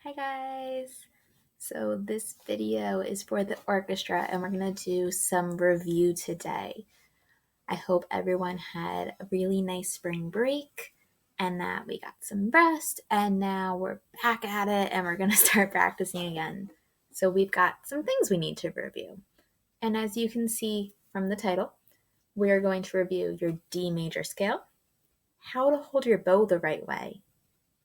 Hi guys! So this video is for the orchestra and we're going to do some review today. I hope everyone had a really nice spring break and that we got some rest and now we're back at it and we're going to start practicing again. So we've got some things we need to review. And as you can see from the title, we are going to review your D major scale, how to hold your bow the right way,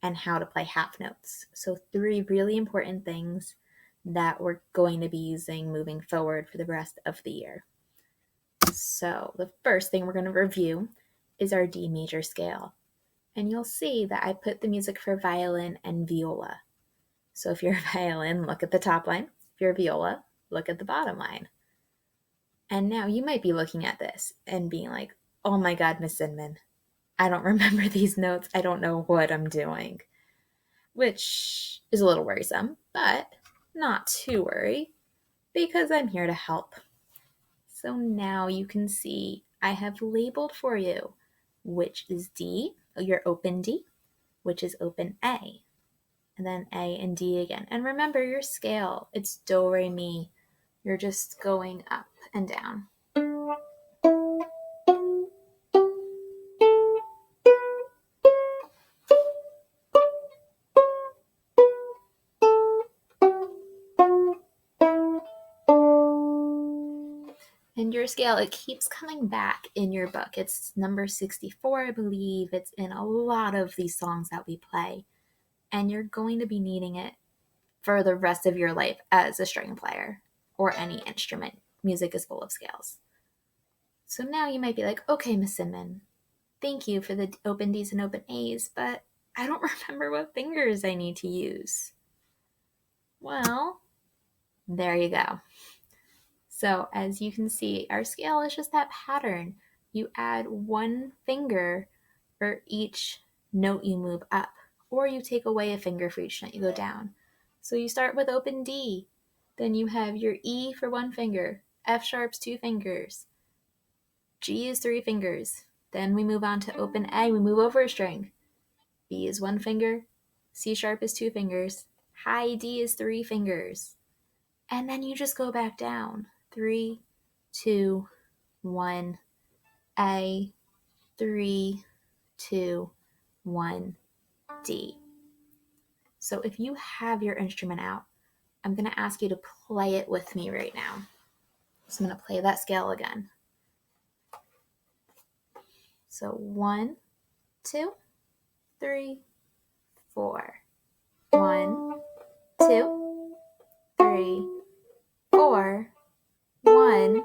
and how to play half notes. So 3 really important things that we're going to be using moving forward for the rest of the year. So the first thing we're going to review is our D major scale. And you'll see that I put the music for violin and viola. So if you're a violin, look at the top line. If you're a viola, look at the bottom line. And now you might be looking at this and being like, oh my God, Miss Cinman, I don't remember these notes. I don't know what I'm doing. Which is a little worrisome, but not to worry because I'm here to help. So now you can see I have labeled for you which is D, your open D, which is open A, and then A and D again. And remember your scale, it's do, re, mi. You're just going up and down. And your scale, it keeps coming back in your book. It's number 64, I believe. It's in a lot of these songs that we play. And you're going to be needing it for the rest of your life as a string player or any instrument. Music is full of scales. So now you might be like, okay, Miss Cinman, thank you for the open Ds and open As, but I don't remember what fingers I need to use. Well, there you go. So as you can see, our scale is just that pattern. You add one finger for each note you move up, or you take away a finger for each note you go down. So you start with open D, then you have your E for one finger, F sharp's 2 fingers, G is 3 fingers. Then we move on to open A, we move over a string. B is 1 finger, C sharp is 2 fingers, high D is 3 fingers. And then you just go back down. 3, 2, 1, A, 3, 2, 1, D. So if you have your instrument out, I'm going to ask you to play it with me right now. So I'm going to play that scale again. So 1, 2, 3, 4. 1, 2, 3, 4. 1,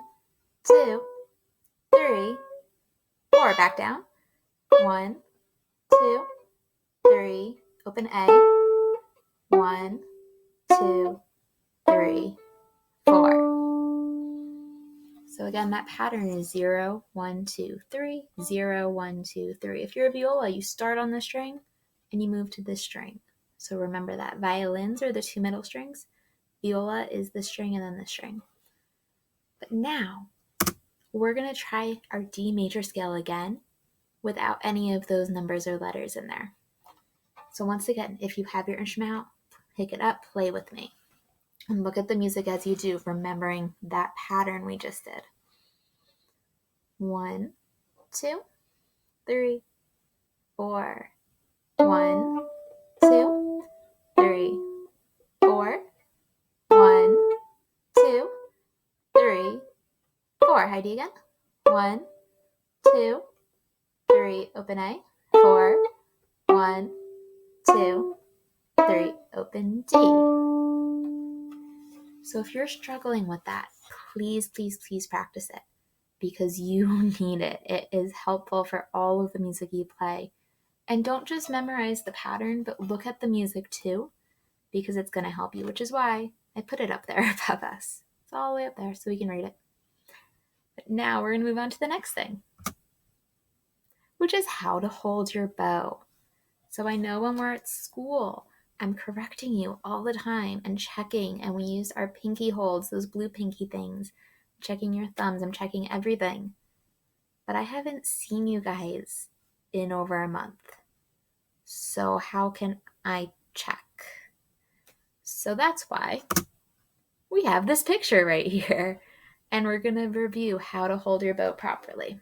2, 3, 4. Back down. 1, 2, 3. Open A. 1, 2, 3, 4. So again, that pattern is 0, 1, 2, 3, 0, 1, 2, 3. If you're a viola, you start on the string and you move to this string. So remember that. Violins are the 2 middle strings. Viola is the string and then the string. But now we're going to try our D major scale again without any of those numbers or letters in there. So once again, if you have your instrument out, pick it up, play with me. And look at the music as you do, remembering that pattern we just did. 1, 2, 3, 4. 1, 2, 3, 4. 1, 2, 3, 4. High D again. 1, 2, 3. Open A. 4. 1, 2, 3. Open D. So if you're struggling with that, please, please, please practice it because you need it. It is helpful for all of the music you play. And don't just memorize the pattern, but look at the music too, because it's going to help you, which is why I put it up there above us. It's all the way up there so we can read it. But now we're going to move on to the next thing, which is how to hold your bow. So I know when we're at school, I'm correcting you all the time and checking, and we use our pinky holds, those blue pinky things, checking your thumbs, I'm checking everything. But I haven't seen you guys in over a month. So how can I check? So that's why we have this picture right here. And we're going to review how to hold your bow properly.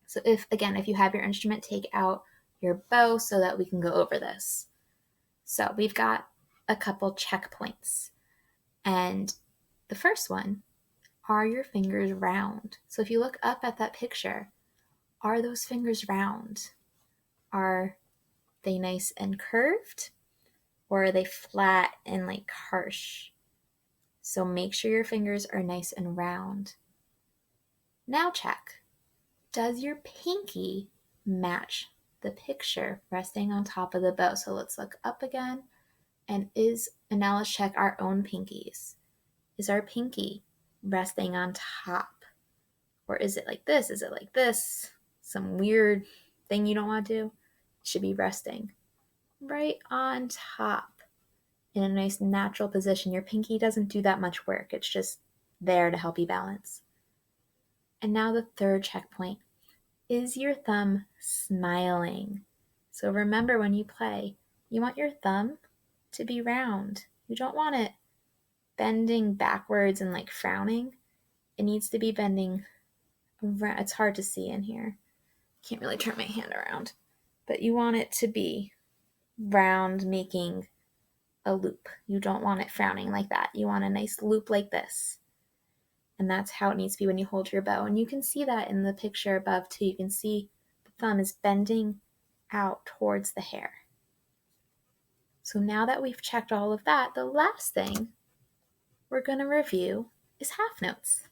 So if you have your instrument, take out your bow so that we can go over this. So we've got a couple checkpoints. And the first one, are your fingers round? So if you look up at that picture, are those fingers round? Are they nice and curved? Or are they flat and like harsh? So make sure your fingers are nice and round. Now check. Does your pinky match the picture resting on top of the bow? So let's look up again. And now let's check our own pinkies. Is our pinky resting on top? Or is it like this? Is it like this? Some weird thing you don't want to do? It should be resting right on top in a nice natural position. Your pinky doesn't do that much work. It's just there to help you balance. And now the third checkpoint. Is your thumb smiling? So remember, when you play, you want your thumb to be round. You don't want it bending backwards and like frowning. It needs to be bending around. It's hard to see in here. Can't really turn my hand around. But you want it to be round, making a loop. You don't want it frowning like that. You want a nice loop like this. And that's how it needs to be when you hold your bow. And you can see that in the picture above too. You can see the thumb is bending out towards the hair. So now that we've checked all of that, the last thing we're going to review is half notes.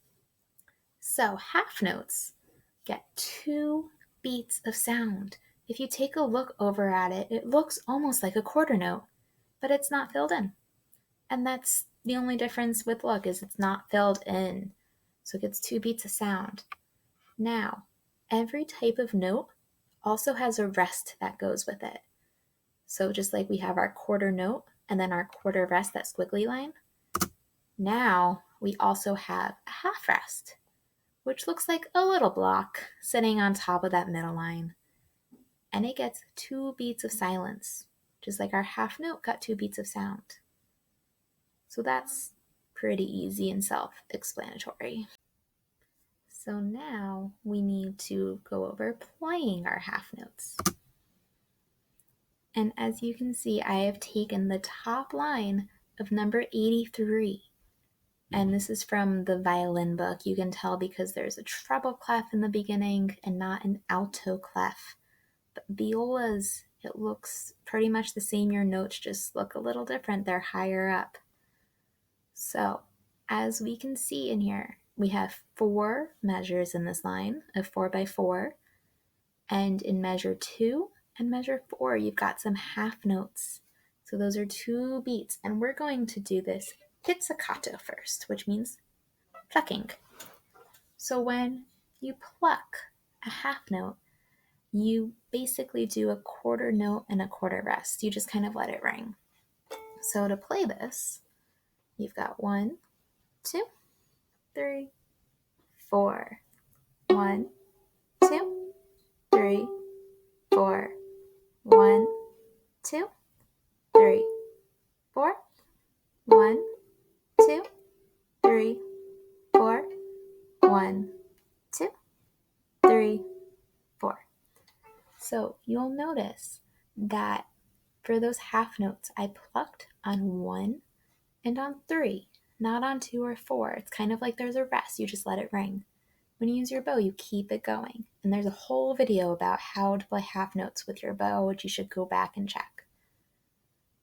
So half notes get 2 beats of sound. If you take a look over at it, it looks almost like a quarter note, but it's not filled in. And that's the only difference with look, is it's not filled in. So it gets 2 beats of sound. Now, every type of note also has a rest that goes with it. So just like we have our quarter note and then our quarter rest, that squiggly line, now we also have a half rest, which looks like a little block sitting on top of that middle line. And it gets 2 beats of silence, just like our half note got 2 beats of sound. So that's pretty easy and self-explanatory. So now we need to go over playing our half notes. And as you can see, I have taken the top line of number 83. And this is from the violin book. You can tell because there's a treble clef in the beginning and not an alto clef. But violas, it looks pretty much the same. Your notes just look a little different. They're higher up. So as we can see in here, we have 4 measures in this line of 4x4. And in measure 2 and measure 4, you've got some half notes. So those are 2 beats. And we're going to do this pizzicato first, which means plucking. So when you pluck a half note, you basically do a quarter note and a quarter rest. You just kind of let it ring. So to play this, you've got 1, 2, 3, 4. 1, 2, 3, 4. 1, 2, 3, 4. 1, 2, 3, 4. 1, 2, 3, 4. So you'll notice that for those half notes, I plucked on 1 and on 3, not on 2 or 4. It's kind of like there's a rest. You just let it ring. When you use your bow, you keep it going. And there's a whole video about how to play half notes with your bow, which you should go back and check.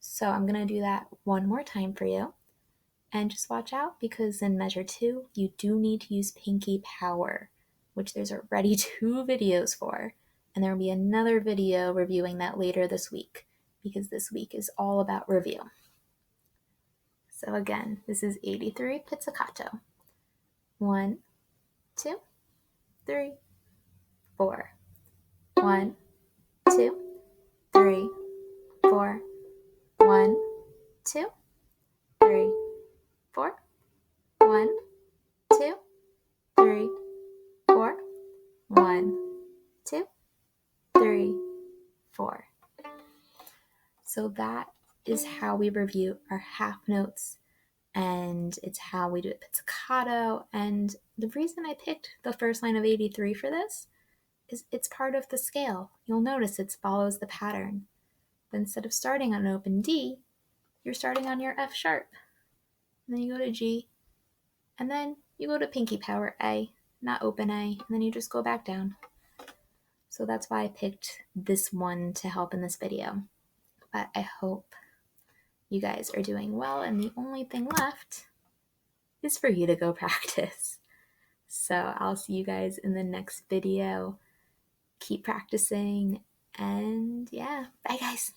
So I'm going to do that one more time for you. And just watch out, because in measure 2, you do need to use pinky power, which there's already 2 videos for. And there will be another video reviewing that later this week, because this week is all about review. So again, this is 83 pizzicato. 1, 2, 3, 4. 1, 2, 3, 4. 1, 2, 3, 4. 1, 2, 3, 4. 1, 2, 3, 4. So that is how we review our half notes, and it's how we do a pizzicato. And the reason I picked the first line of 83 for this is it's part of the scale. You'll notice it follows the pattern. But instead of starting on an open D, you're starting on your F sharp. And then you go to G, and then you go to pinky power A, not open A, and then you just go back down. So that's why I picked this one to help in this video. But I hope you guys are doing well, and the only thing left is for you to go practice. So I'll see you guys in the next video. Keep practicing, and yeah, bye guys.